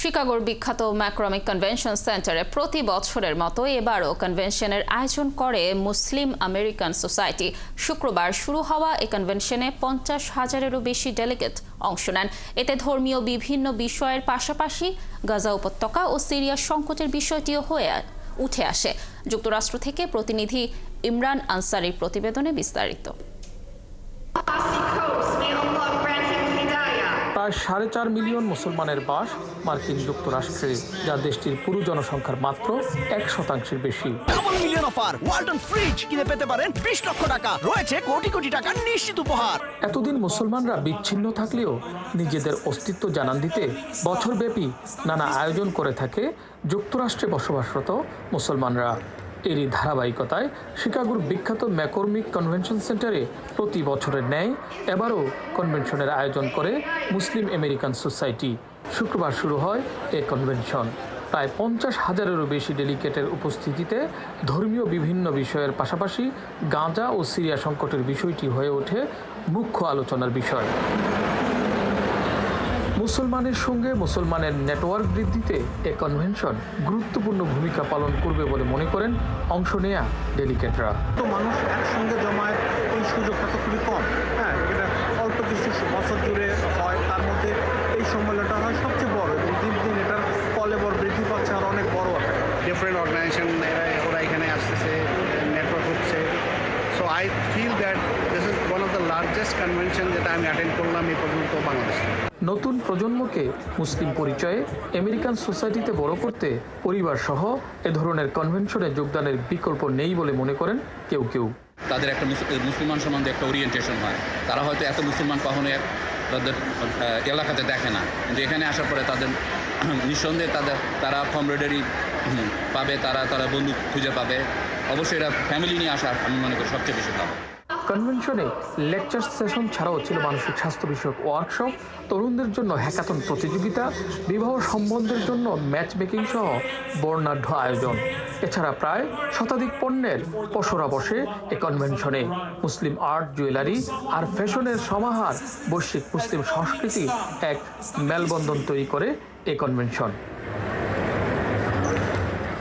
শিকাগোর বিখ্যাত ম্যাকরমিক কনভেনশন সেন্টারে প্রতি বছরের মতো এবারও কনভেনশনের আয়োজন করে মুসলিম আমেরিকান সোসাইটি। শুক্রবার শুরু হওয়া এই কনভেনশনে 50,000-এরও বেশি ডেলিগেট অংশ নেন। এতে ধর্মীয় বিভিন্ন বিষয়ের পাশাপাশি গাজা উপত্যকা ও সিরিয়া সংকটের বিষয়টিও উঠে আসে। যুক্তরাষ্ট্র থেকে প্রতিনিধি ইমরান আনসারির প্রতিবেদনে বিস্তারিত। প্রায় 4.5 মিলিয়ন মুসলমানের বাস মার্কিন যুক্তরাষ্ট্রে, যা দেশটির পুরো জনসংখ্যার মাত্র 1% বেশি। Double million offer, Walton fridge কিনে পেতে পারেন 20 লক্ষ টাকা, রয়েছে কোটি কোটি টাকার নিশ্চিত উপহার। এতদিন মুসলমানরা বিচ্ছিন্ন থাকলেও নিজেদের অস্তিত্ব জানান দিতে বছরব্যাপী নানা আয়োজন করে থাকে যুক্তরাষ্ট্রে বসবাসরত মুসলমানরা। এরই ধারাবাহিকতায় শিকাগোর বিখ্যাত ম্যাকরমিক কনভেনশন সেন্টারে প্রতি বছরের ন্যায় এবারও কনভেনশনের আয়োজন করে মুসলিম আমেরিকান সোসাইটি। শুক্রবার শুরু হয় এই কনভেনশন। প্রায় 50,000-এরও বেশি ডেলিগেটের উপস্থিতিতে ধর্মীয় বিভিন্ন বিষয়ের পাশাপাশি গাজা ও সিরিয়া সংকটের বিষয়টি হয়ে ওঠে মুখ্য আলোচনার বিষয়। মুসলমানের সঙ্গে মুসলমানের নেটওয়ার্ক বৃদ্ধিতে এ কনভেনশন গুরুত্বপূর্ণ ভূমিকা পালন করবে বলে মনে করেন অংশ নেয়া ডেলিগেটরা। তো মানুষ একসঙ্গে জমায়েত এই সুযোগটা তো খুবই কম। এটা অল্প কিছু বছর জুড়ে হয়, তার মধ্যে এই সম্মেলনটা হয় সবচেয়ে বড় এবং দিন দিন এটার কলেবর বৃদ্ধি পাচ্ছে আর অনেক বড় আকারে। ডিফারেন্ট অর্গানাইজেশন ওরা এখানে আসতেছে, নেটওয়ার্ক হচ্ছে। So I feel that this is one of the largest convention যেটা আমি অ্যাটেন্ড করলাম এই পর্যন্ত বাংলাদেশে। নতুন প্রজন্মকে মুসলিম পরিচয়ে আমেরিকান সোসাইটিতে বড় করতে পরিবার সহ এ ধরনের কনভেনশনে যোগদানের বিকল্প নেই বলে মনে করেন কেউ কেউ। তাদের একটা মুসলমান সম্বন্ধে একটা ওরিয়েন্টেশন হয়, তারা হয়তো এত মুসলমান কখনো তাদের এলাকাতে দেখে না, কিন্তু এখানে আসার পরে তাদের নিঃসন্দেহে তারা কমরেডারি পাবে, তারা বন্ধু খুঁজে পাবে। অবশ্যই এরা ফ্যামিলি নিয়ে আসা আমি মনে করি সবচেয়ে বেশি ভালো। কনভেনশনে লেকচার সেশন ছাড়াও ছিল মানসিক স্বাস্থ্য বিষয়ক ওয়ার্কশপ, তরুণদের জন্য হ্যাকাথন প্রতিযোগিতা, বিবাহ সম্বন্ধের জন্য ম্যাচ মেকিং সহ বর্ণাঢ্য আয়োজন। এছাড়া প্রায় শতাধিক পণ্যের পসরা বসে এ কনভেনশনে। মুসলিম আর্ট, জুয়েলারি আর ফ্যাশনের সমাহার বৈশ্বিক মুসলিম সংস্কৃতির এক মেলবন্ধন তৈরি করে এ কনভেনশন।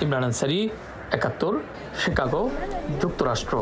ইমরান আনসারি, 71, শিকাগো, যুক্তরাষ্ট্র।